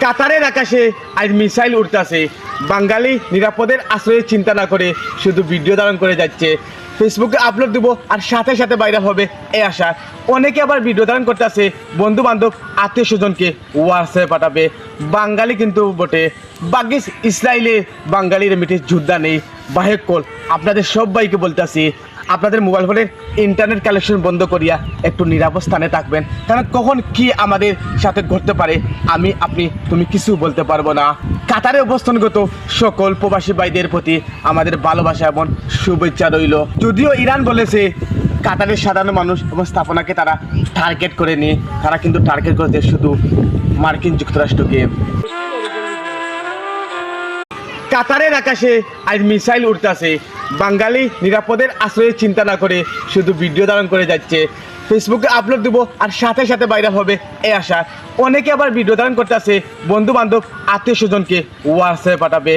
কাতারের আকাশে আজ মিসাইল উঠতেছে। বাঙালি নিরাপদের আশ্রয়ের চিন্তা না করে শুধু ভিডিও ধারণ করে যাচ্ছে, ফেসবুকে আপলোড দেবো আর সাথে সাথে ভাইরাল হবে এই আশা। অনেকে আবার ভিডিও ধারণ করতেছে বন্ধু বান্ধব আত্মীয় স্বজনকে হোয়াটসঅ্যাপে পাঠাবে। বাঙালি কিন্তু বটে, বাগিস ইসরায়েলে বাঙালির মিটে যোদ্ধা নেই। বাহেক কল আপনাদের সবাইকে বলতেছি, আপনাদের মোবাইল ফোনের ইন্টারনেট কানেকশন বন্ধ করিয়া একটু নিরাপদ স্থানে থাকবেন, কারণ কখন কি আমাদের সাথে ঘটতে পারে আমি আপনি তুমি কিছু বলতে পারবো না। কাতারে অবস্থানগত সকল প্রবাসী ভাইদের প্রতি আমাদের ভালোবাসা এবং শুভেচ্ছা রইল। যদিও ইরান বলেছে কাতারের সাধারণ মানুষ এবং স্থাপনাকে তারা টার্গেট করে নিয়ে, তারা কিন্তু টার্গেট করতে শুধু মার্কিন যুক্তরাষ্ট্রকে। কাতারের আকাশে আজ মিসাইল উঠতেছে। বাঙালি নিরাপদের আশ্রয়ের চিন্তা না করে শুধু ভিডিও ধারণ করে যাচ্ছে, ফেসবুকে আপলোড দেবো আর সাথে সাথে ভাইরাল হবে এই আশা। অনেকে আবার ভিডিও ধারণ করতেছে বন্ধু বান্ধব আত্মীয় স্বজনকে হোয়াটসঅ্যাপে পাঠাবে।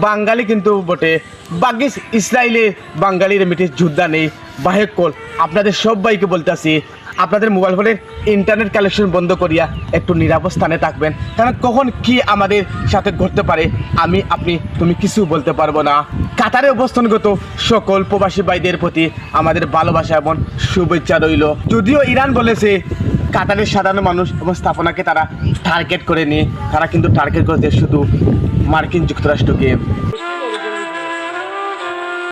বাঙালি কিন্তু বটে, বাগিস ইসরায়েলে বাঙালির মিটে যোদ্ধা নেই। বাহেক কল আপনাদের সবাইকে বলতেছি, আপনাদের মোবাইল ফোনের ইন্টারনেট কানেকশন বন্ধ করিয়া একটু নিরাপদ স্থানে থাকবেন, কারণ কখন কি আমাদের সাথে ঘটতে পারে আমি আপনি তুমি কিছু বলতে পারবো না। কাতারে অবস্থানগত সকল প্রবাসী ভাইদের প্রতি আমাদের ভালোবাসা এবং শুভেচ্ছা রইল। যদিও ইরান বলেছে কাতারের সাধারণ মানুষ এবং স্থাপনাকে তারা টার্গেট করে নিয়ে, তারা কিন্তু টার্গেট করতে শুধু মার্কিন যুক্তরাষ্ট্রকে।